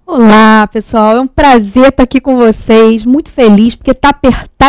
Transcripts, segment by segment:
Olá, pessoal, é um prazer estar aqui com vocês, muito feliz, porque tá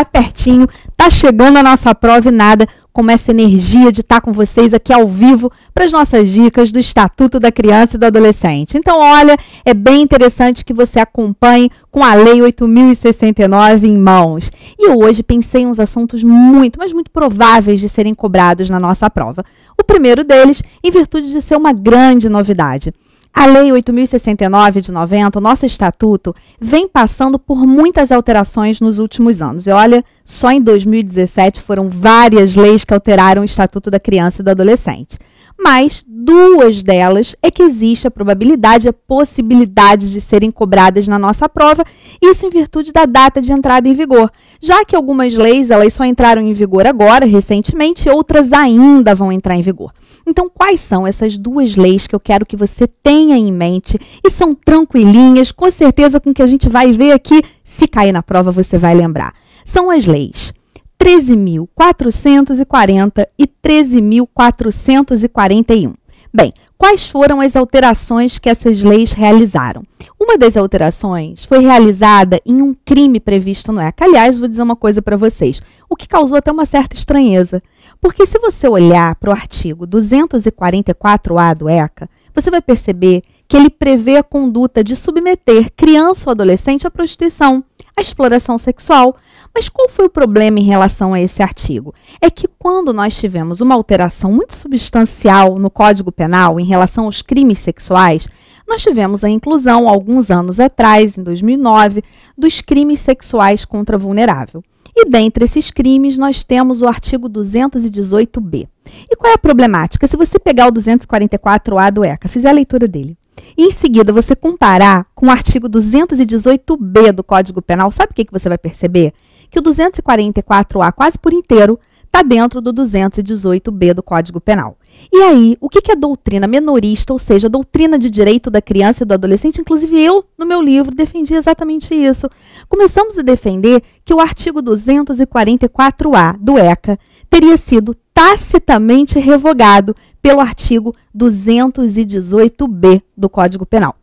pertinho, tá chegando a nossa prova e nada como essa energia de estar com vocês aqui ao vivo para as nossas dicas do Estatuto da Criança e do Adolescente. Então, olha, é bem interessante que você acompanhe com a Lei 8.069 em mãos. E eu hoje pensei em uns assuntos muito, mas muito prováveis de serem cobrados na nossa prova. O primeiro deles, em virtude de ser uma grande novidade. A Lei 8.069 de 90, o nosso estatuto, vem passando por muitas alterações nos últimos anos. E olha, só em 2017 foram várias leis que alteraram o Estatuto da Criança e do Adolescente. Mas duas delas é que existe a probabilidade, a possibilidade de serem cobradas na nossa prova, isso em virtude da data de entrada em vigor. Já que algumas leis elas só entraram em vigor agora, recentemente, outras ainda vão entrar em vigor. Então, quais são essas duas leis que eu quero que você tenha em mente? E são tranquilinhas, com certeza com o que a gente vai ver aqui, se cair na prova você vai lembrar. São as leis 13.440 e 13.441. Bem, quais foram as alterações que essas leis realizaram? Uma das alterações foi realizada em um crime previsto no ECA. Aliás, vou dizer uma coisa para vocês, o que causou até uma certa estranheza. Porque se você olhar para o artigo 244A do ECA, você vai perceber que ele prevê a conduta de submeter criança ou adolescente à prostituição, à exploração sexual. Mas qual foi o problema em relação a esse artigo? É que quando nós tivemos uma alteração muito substancial no Código Penal em relação aos crimes sexuais, nós tivemos a inclusão, alguns anos atrás, em 2009, dos crimes sexuais contra vulnerável. E dentre esses crimes, nós temos o artigo 218b. E qual é a problemática? Se você pegar o 244A do ECA, fizer a leitura dele, e em seguida você comparar com o artigo 218b do Código Penal, sabe o que você vai perceber? Que o 244A, quase por inteiro, está dentro do 218b do Código Penal. E aí, o que a doutrina menorista, ou seja, a doutrina de direito da criança e do adolescente, inclusive eu, no meu livro, defendi exatamente isso. Começamos a defender que o artigo 244A do ECA teria sido tacitamente revogado pelo artigo 218b do Código Penal,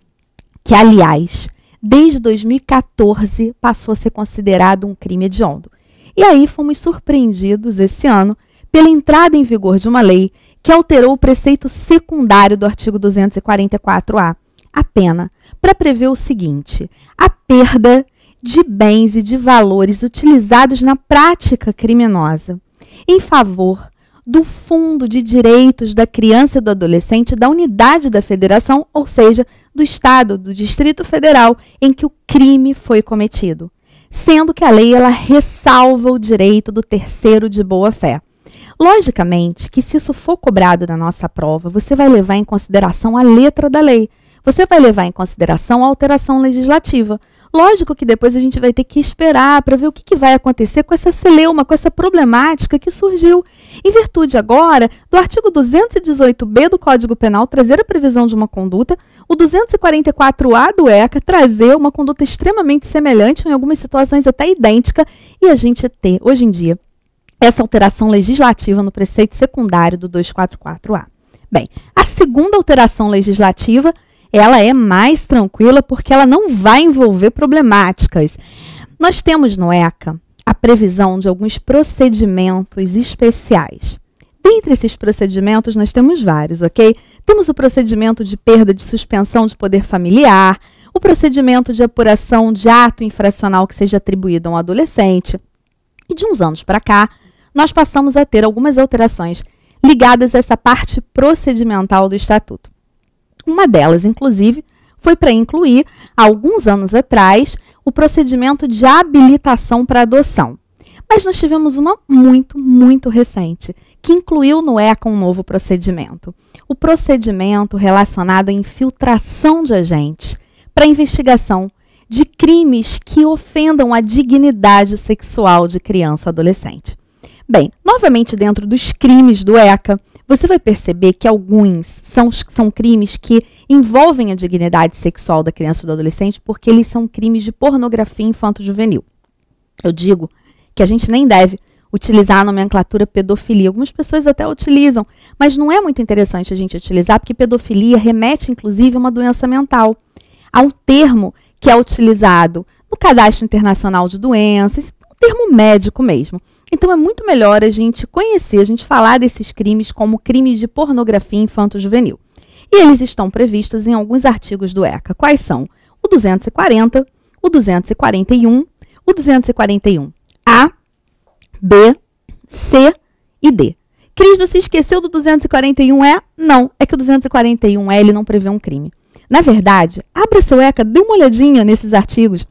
que, aliás, desde 2014 passou a ser considerado um crime hediondo. E aí fomos surpreendidos esse ano pela entrada em vigor de uma lei que alterou o preceito secundário do artigo 244A, a pena, para prever o seguinte: a perda de bens e de valores utilizados na prática criminosa em favor do Fundo de Direitos da Criança e do Adolescente da unidade da Federação, ou seja, do Estado, do Distrito Federal, em que o crime foi cometido. Sendo que a lei ela ressalva o direito do terceiro de boa-fé. Logicamente que se isso for cobrado na nossa prova, você vai levar em consideração a letra da lei. Você vai levar em consideração a alteração legislativa. Lógico que depois a gente vai ter que esperar para ver o que vai acontecer com essa celeuma, com essa problemática que surgiu. Em virtude agora do artigo 218b do Código Penal trazer a previsão de uma conduta, o 244A do ECA trazer uma conduta extremamente semelhante, em algumas situações até idêntica, e a gente ter, hoje em dia, essa alteração legislativa no preceito secundário do 244A. Bem, a segunda alteração legislativa, ela é mais tranquila porque ela não vai envolver problemáticas. Nós temos no ECA a previsão de alguns procedimentos especiais. Dentre esses procedimentos, nós temos vários, ok? Temos o procedimento de perda de suspensão de poder familiar, o procedimento de apuração de ato infracional que seja atribuído a um adolescente. E de uns anos para cá, nós passamos a ter algumas alterações ligadas a essa parte procedimental do Estatuto. Uma delas, inclusive, foi para incluir, há alguns anos atrás, o procedimento de habilitação para adoção. Mas nós tivemos uma muito recente, que incluiu no ECA um novo procedimento. O procedimento relacionado à infiltração de agentes para investigação de crimes que ofendam a dignidade sexual de criança ou adolescente. Bem, novamente dentro dos crimes do ECA, você vai perceber que alguns são crimes que envolvem a dignidade sexual da criança ou do adolescente porque eles são crimes de pornografia infanto-juvenil. Eu digo que a gente nem deve utilizar a nomenclatura pedofilia. Algumas pessoas até utilizam, mas não é muito interessante a gente utilizar porque pedofilia remete, inclusive, a uma doença mental. Há um termo que é utilizado no Cadastro Internacional de Doenças, um termo médico mesmo. Então, é muito melhor a gente conhecer, a gente falar desses crimes como crimes de pornografia infanto-juvenil. E eles estão previstos em alguns artigos do ECA. Quais são? O 240, o 241, o 241A, B, C e D. Cris, você esqueceu do 241E? Não, é que o 241E ele não prevê um crime. Na verdade, abra seu ECA, dê uma olhadinha nesses artigos.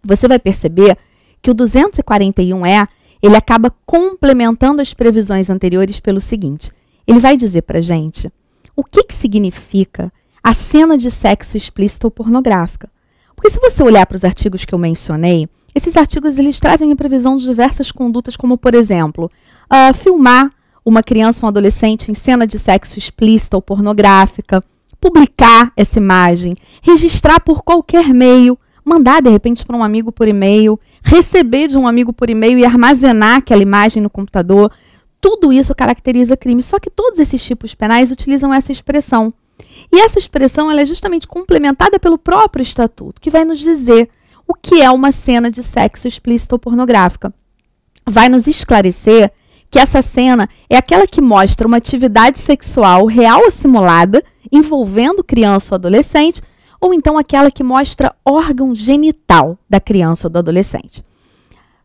Você vai perceber que o 241E ele acaba complementando as previsões anteriores pelo seguinte. Ele vai dizer para a gente o que significa a cena de sexo explícito ou pornográfica. Porque se você olhar para os artigos que eu mencionei, esses artigos eles trazem a previsão de diversas condutas, como, por exemplo, filmar uma criança ou um adolescente em cena de sexo explícita ou pornográfica, publicar essa imagem, registrar por qualquer meio, mandar, de repente, para um amigo por e-mail, receber de um amigo por e-mail e armazenar aquela imagem no computador. Tudo isso caracteriza crime, só que todos esses tipos penais utilizam essa expressão. E essa expressão ela é justamente complementada pelo próprio Estatuto, que vai nos dizer o que é uma cena de sexo explícito ou pornográfica. Vai nos esclarecer que essa cena é aquela que mostra uma atividade sexual real ou simulada, envolvendo criança ou adolescente, ou então aquela que mostra órgão genital da criança ou do adolescente.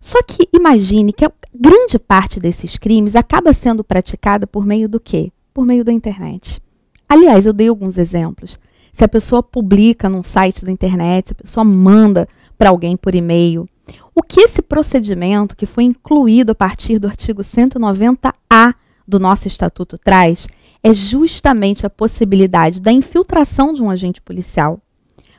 Só que imagine que a grande parte desses crimes acaba sendo praticada por meio do quê? Por meio da internet. Aliás, eu dei alguns exemplos. Se a pessoa publica num site da internet, se a pessoa manda para alguém por e-mail. O que esse procedimento, que foi incluído a partir do artigo 190A do nosso Estatuto, traz, é justamente a possibilidade da infiltração de um agente policial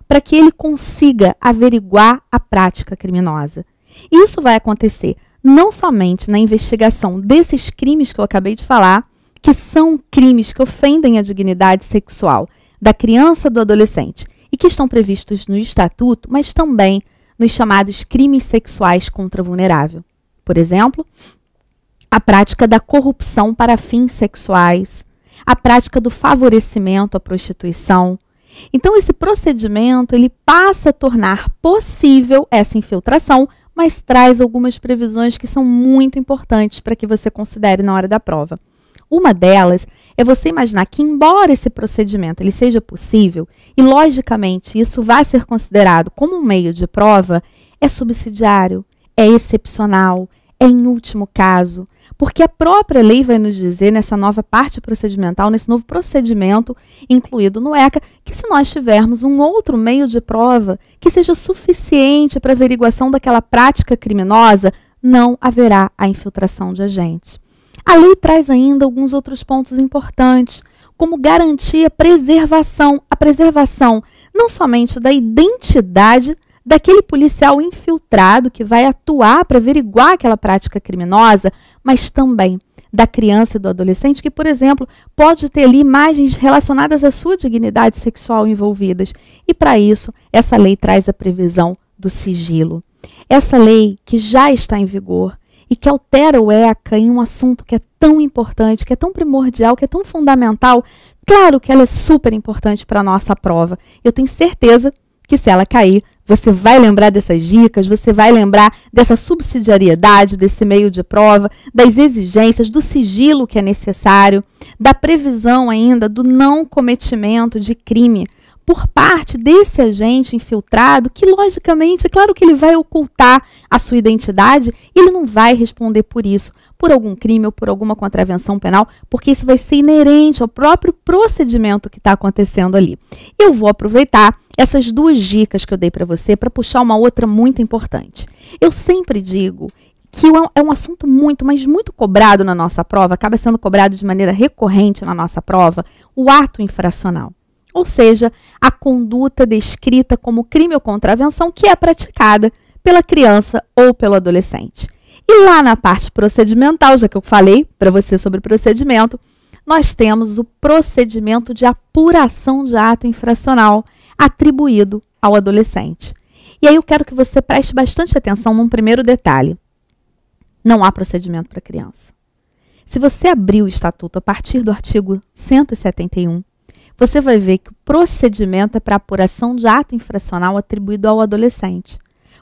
para que ele consiga averiguar a prática criminosa. Isso vai acontecer não somente na investigação desses crimes que eu acabei de falar, que são crimes que ofendem a dignidade sexual da criança e do adolescente e que estão previstos no Estatuto, mas também nos chamados crimes sexuais contra vulnerável. Por exemplo, a prática da corrupção para fins sexuais, a prática do favorecimento à prostituição. Então, esse procedimento ele passa a tornar possível essa infiltração, mas traz algumas previsões que são muito importantes para que você considere na hora da prova. Uma delas é você imaginar que, embora esse procedimento ele seja possível, e logicamente isso vai ser considerado como um meio de prova, é subsidiário, é excepcional, é em último caso, porque a própria lei vai nos dizer, nessa nova parte procedimental, nesse novo procedimento incluído no ECA, que se nós tivermos um outro meio de prova que seja suficiente para averiguação daquela prática criminosa, não haverá a infiltração de agentes. A lei traz ainda alguns outros pontos importantes, como garantir a preservação não somente da identidade daquele policial infiltrado que vai atuar para averiguar aquela prática criminosa, mas também da criança e do adolescente que, por exemplo, pode ter ali imagens relacionadas à sua dignidade sexual envolvidas. E para isso, essa lei traz a previsão do sigilo. Essa lei que já está em vigor e que altera o ECA em um assunto que é tão importante, que é tão primordial, que é tão fundamental, claro que ela é super importante para a nossa prova. Eu tenho certeza que se ela cair, você vai lembrar dessas dicas, você vai lembrar dessa subsidiariedade, desse meio de prova, das exigências, do sigilo que é necessário, da previsão ainda do não cometimento de crime por parte desse agente infiltrado, que logicamente, é claro que ele vai ocultar a sua identidade, e ele não vai responder por isso, por algum crime ou por alguma contravenção penal, porque isso vai ser inerente ao próprio procedimento que está acontecendo ali. Eu vou aproveitar essas duas dicas que eu dei para você para puxar uma outra muito importante. Eu sempre digo que é um assunto muito, mas muito cobrado na nossa prova, acaba sendo cobrado de maneira recorrente na nossa prova, o ato infracional. Ou seja, a conduta descrita como crime ou contravenção que é praticada pela criança ou pelo adolescente. E lá na parte procedimental, já que eu falei para você sobre procedimento, nós temos o procedimento de apuração de ato infracional atribuído ao adolescente. E aí eu quero que você preste bastante atenção num primeiro detalhe. Não há procedimento para criança. Se você abrir o Estatuto a partir do artigo 171, você vai ver que o procedimento é para apuração de ato infracional atribuído ao adolescente.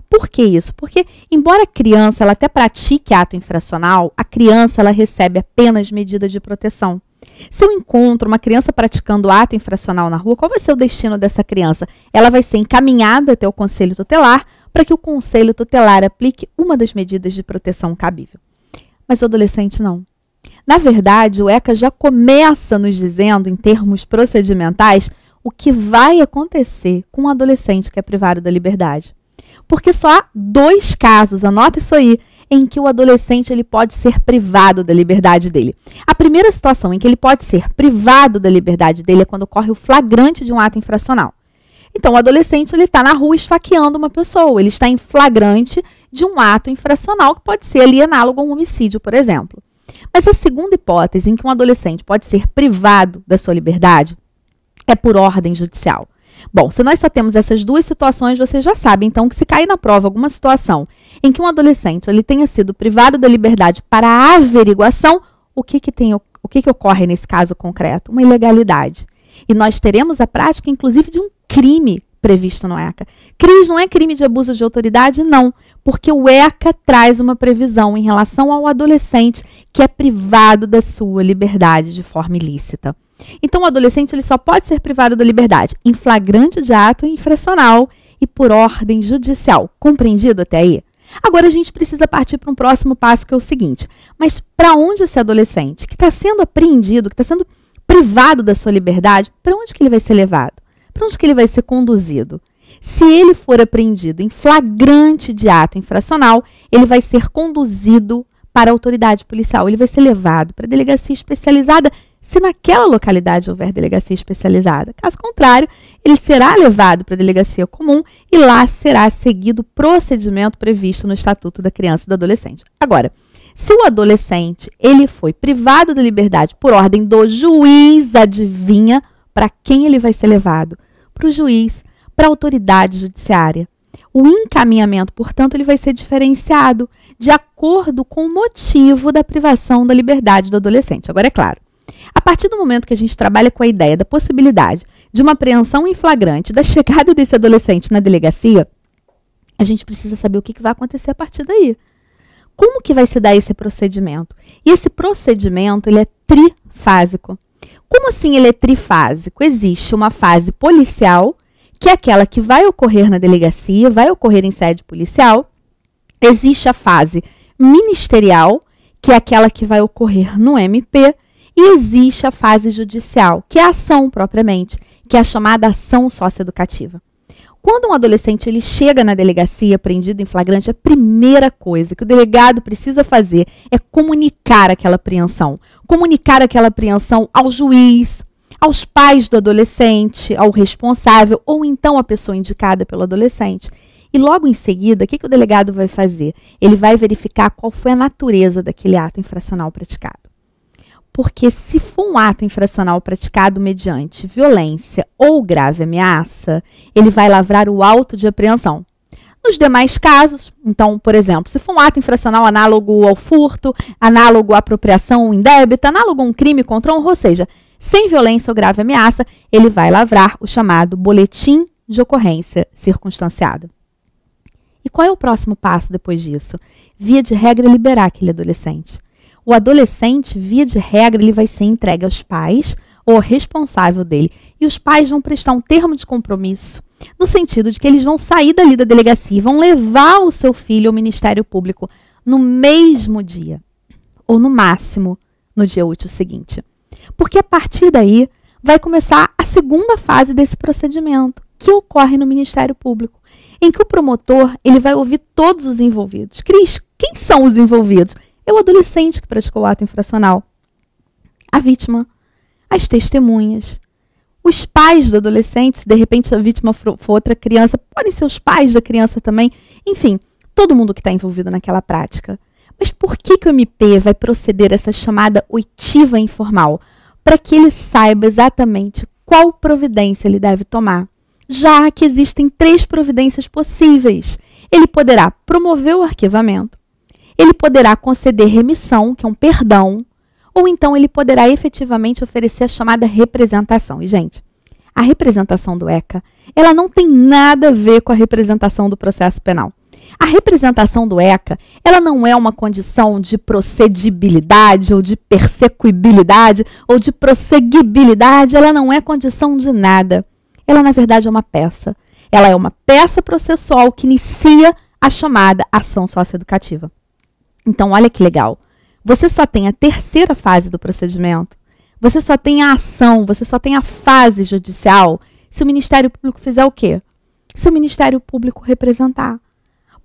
Por que isso? Porque, embora a criança ela até pratique ato infracional, a criança ela recebe apenas medidas de proteção. Se eu encontro uma criança praticando ato infracional na rua, qual vai ser o destino dessa criança? Ela vai ser encaminhada até o conselho tutelar para que o conselho tutelar aplique uma das medidas de proteção cabível. Mas o adolescente não. Na verdade, o ECA já começa nos dizendo, em termos procedimentais, o que vai acontecer com um adolescente que é privado da liberdade. Porque só há 2 casos, anota isso aí, em que o adolescente ele pode ser privado da liberdade dele. A primeira situação em que ele pode ser privado da liberdade dele é quando ocorre o flagrante de um ato infracional. Então, o adolescente está na rua esfaqueando uma pessoa, ele está em flagrante de um ato infracional que pode ser ali análogo a um homicídio, por exemplo. Mas a segunda hipótese em que um adolescente pode ser privado da sua liberdade é por ordem judicial. Bom, se nós só temos essas 2 situações, você já sabe, então, que se cair na prova alguma situação em que um adolescente ele tenha sido privado da liberdade para a averiguação, o que ocorre nesse caso concreto? Uma ilegalidade. E nós teremos a prática, inclusive, de um crime previsto no ECA. CRIS não é crime de abuso de autoridade, não, porque o ECA traz uma previsão em relação ao adolescente que é privado da sua liberdade de forma ilícita. Então, o adolescente ele só pode ser privado da liberdade em flagrante de ato infracional e por ordem judicial. Compreendido até aí? Agora, a gente precisa partir para um próximo passo, que é o seguinte. Mas para onde esse adolescente que está sendo apreendido, que está sendo privado da sua liberdade, para onde que ele vai ser levado? Para onde que ele vai ser conduzido? Se ele for apreendido em flagrante de ato infracional, ele vai ser conduzido para a autoridade policial. Ele vai ser levado para a delegacia especializada, se naquela localidade houver delegacia especializada. Caso contrário, ele será levado para a delegacia comum e lá será seguido o procedimento previsto no Estatuto da Criança e do Adolescente. Agora, se o adolescente ele foi privado da liberdade por ordem do juiz, adivinha para quem ele vai ser levado? Para o juiz, para a autoridade judiciária. O encaminhamento, portanto, ele vai ser diferenciado de acordo com o motivo da privação da liberdade do adolescente. Agora, é claro, a partir do momento que a gente trabalha com a ideia da possibilidade de uma apreensão em flagrante da chegada desse adolescente na delegacia, a gente precisa saber o que vai acontecer a partir daí. Como que vai se dar esse procedimento? E esse procedimento ele é trifásico. Como assim ele é trifásico? Existe uma fase policial, que é aquela que vai ocorrer na delegacia, vai ocorrer em sede policial. Existe a fase ministerial, que é aquela que vai ocorrer no MP. E existe a fase judicial, que é a ação propriamente, que é a chamada ação socioeducativa. Quando um adolescente ele chega na delegacia apreendido em flagrante, a primeira coisa que o delegado precisa fazer é comunicar aquela apreensão. Comunicar aquela apreensão ao juiz, aos pais do adolescente, ao responsável ou então à pessoa indicada pelo adolescente. E logo em seguida, o que o delegado vai fazer? Ele vai verificar qual foi a natureza daquele ato infracional praticado. Porque se for um ato infracional praticado mediante violência ou grave ameaça, ele vai lavrar o auto de apreensão. Nos demais casos, então, por exemplo, se for um ato infracional análogo ao furto, análogo à apropriação indébita, análogo a um crime contra a honra, ou seja, sem violência ou grave ameaça, ele vai lavrar o chamado boletim de ocorrência circunstanciada. E qual é o próximo passo depois disso? Via de regra, liberar aquele adolescente. O adolescente, via de regra, ele vai ser entregue aos pais ou ao responsável dele. E os pais vão prestar um termo de compromisso, no sentido de que eles vão sair dali da delegacia e vão levar o seu filho ao Ministério Público no mesmo dia, ou no máximo no dia útil seguinte. Porque a partir daí vai começar a segunda fase desse procedimento, que ocorre no Ministério Público, em que o promotor ele vai ouvir todos os envolvidos. Cris, quem são os envolvidos? É o adolescente que praticou o ato infracional, a vítima, as testemunhas, os pais do adolescente, se de repente a vítima for outra criança, podem ser os pais da criança também, enfim, todo mundo que está envolvido naquela prática. Mas por que o MP vai proceder a essa chamada oitiva informal? Para que ele saiba exatamente qual providência ele deve tomar, já que existem 3 providências possíveis. Ele poderá promover o arquivamento, ele poderá conceder remissão, que é um perdão, ou então ele poderá efetivamente oferecer a chamada representação. E, gente, a representação do ECA, ela não tem nada a ver com a representação do processo penal. A representação do ECA, ela não é uma condição de procedibilidade, ou de persecuibilidade, ou de prosseguibilidade, ela não é condição de nada. Ela, na verdade, é uma peça. Ela é uma peça processual que inicia a chamada ação socioeducativa. Então, olha que legal. Você só tem a terceira fase do procedimento, você só tem a ação, você só tem a fase judicial se o Ministério Público fizer o quê? Se o Ministério Público representar.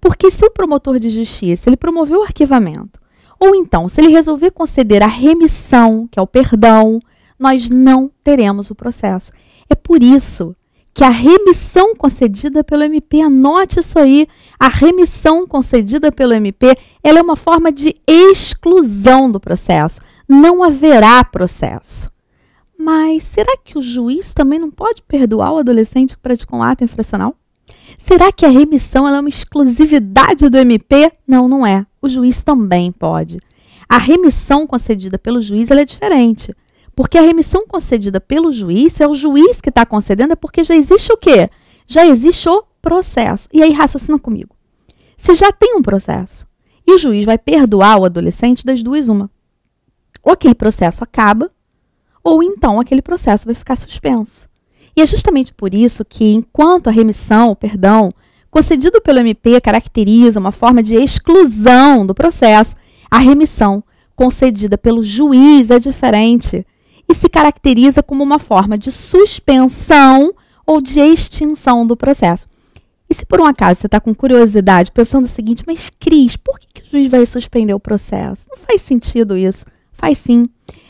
Porque se o promotor de justiça ele promover o arquivamento, ou então se ele resolver conceder a remissão, que é o perdão, nós não teremos o processo. É por isso que a remissão concedida pelo MP, anote isso aí, a remissão concedida pelo MP, ela é uma forma de exclusão do processo. Não haverá processo. Mas será que o juiz também não pode perdoar o adolescente que praticou um ato infracional? Será que a remissão ela é uma exclusividade do MP? Não, não é. O juiz também pode. A remissão concedida pelo juiz ela é diferente. Porque a remissão concedida pelo juiz, se é o juiz que está concedendo, é porque já existe o quê? Já existe o processo. E aí, raciocina comigo. Se já tem um processo e o juiz vai perdoar o adolescente, das duas, uma. Ou aquele processo acaba, ou então aquele processo vai ficar suspenso. E é justamente por isso que, enquanto a remissão, o perdão, concedido pelo MP caracteriza uma forma de exclusão do processo, a remissão concedida pelo juiz é diferente e se caracteriza como uma forma de suspensão ou de extinção do processo. E se por um acaso você está com curiosidade, pensando o seguinte, mas Cris, por que o juiz vai suspender o processo? Não faz sentido isso. Faz sim.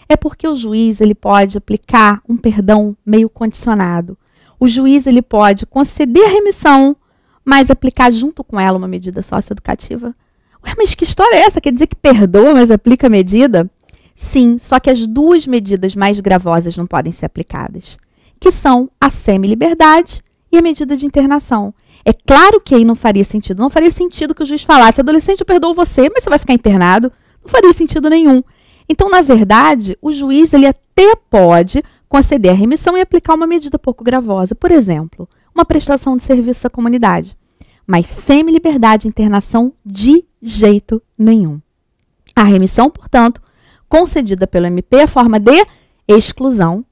É porque o juiz ele pode aplicar um perdão meio condicionado. O juiz ele pode conceder a remissão, mas aplicar junto com ela uma medida socioeducativa. Ué, mas que história é essa? Quer dizer que perdoa, mas aplica a medida? Sim, só que as duas medidas mais gravosas não podem ser aplicadas, que são a semi-liberdade e a medida de internação. É claro que aí não faria sentido. Não faria sentido que o juiz falasse, adolescente, eu perdoo você, mas você vai ficar internado. Não faria sentido nenhum. Então, na verdade, o juiz ele até pode conceder a remissão e aplicar uma medida pouco gravosa. Por exemplo, uma prestação de serviço à comunidade. Mas semi-liberdade e internação de jeito nenhum. A remissão, portanto, concedida pelo MP é forma de exclusão.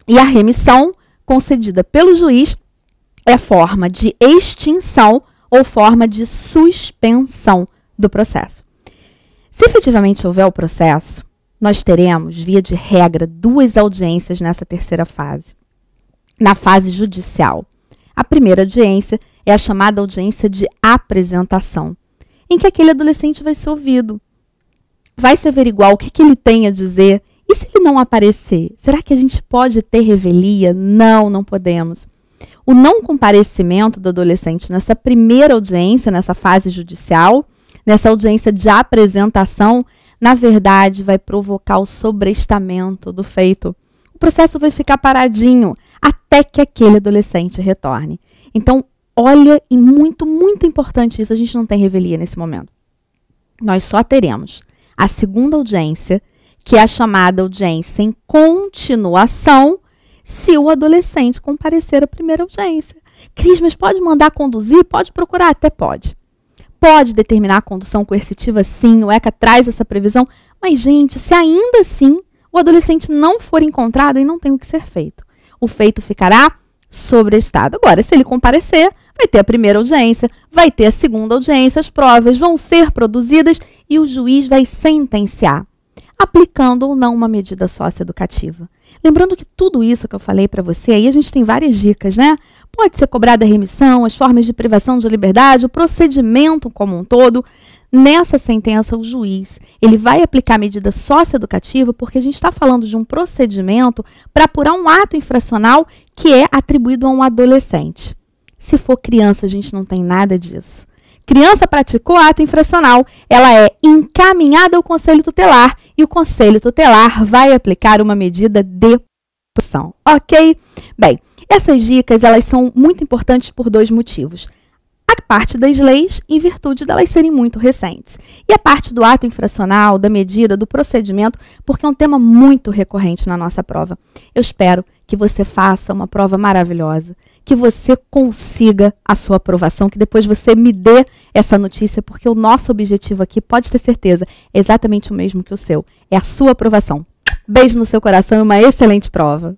E a remissão concedida pelo juiz é forma de extinção ou forma de suspensão do processo. Se efetivamente houver o processo, nós teremos, via de regra, 2 audiências nessa terceira fase. Na fase judicial, a primeira audiência é a chamada audiência de apresentação, em que aquele adolescente vai ser ouvido. Vai se averiguar o que ele tem a dizer. E se ele não aparecer, será que a gente pode ter revelia? Não, não podemos. O não comparecimento do adolescente nessa primeira audiência, nessa fase judicial, nessa audiência de apresentação, na verdade, vai provocar o sobrestamento do feito. O processo vai ficar paradinho até que aquele adolescente retorne. Então, olha, e muito, muito importante isso, a gente não tem revelia nesse momento. Nós só teremos a segunda audiência, que é a chamada audiência em continuação, se o adolescente comparecer à primeira audiência. Cris, mas pode mandar conduzir? Pode procurar? Até pode. Pode determinar a condução coercitiva, sim, o ECA traz essa previsão, mas, gente, se ainda assim o adolescente não for encontrado, aí não tem o que ser feito. O feito ficará sobreestado. Agora, se ele comparecer, vai ter a primeira audiência, vai ter a segunda audiência, as provas vão ser produzidas e o juiz vai sentenciar, aplicando ou não uma medida socioeducativa. Lembrando que tudo isso que eu falei para você, aí a gente tem várias dicas, né? Pode ser cobrada a remissão, as formas de privação de liberdade, o procedimento como um todo. Nessa sentença, o juiz ele vai aplicar medida socioeducativa porque a gente está falando de um procedimento para apurar um ato infracional que é atribuído a um adolescente. Se for criança, a gente não tem nada disso. Criança praticou ato infracional, ela é encaminhada ao Conselho Tutelar e o Conselho Tutelar vai aplicar uma medida de punição, ok? Bem, essas dicas elas são muito importantes por 2 motivos. A parte das leis em virtude delas serem muito recentes. E a parte do ato infracional, da medida, do procedimento, porque é um tema muito recorrente na nossa prova. Eu espero que você faça uma prova maravilhosa, que você consiga a sua aprovação, que depois você me dê essa notícia, porque o nosso objetivo aqui, pode ter certeza, é exatamente o mesmo que o seu, é a sua aprovação. Beijo no seu coração e uma excelente prova!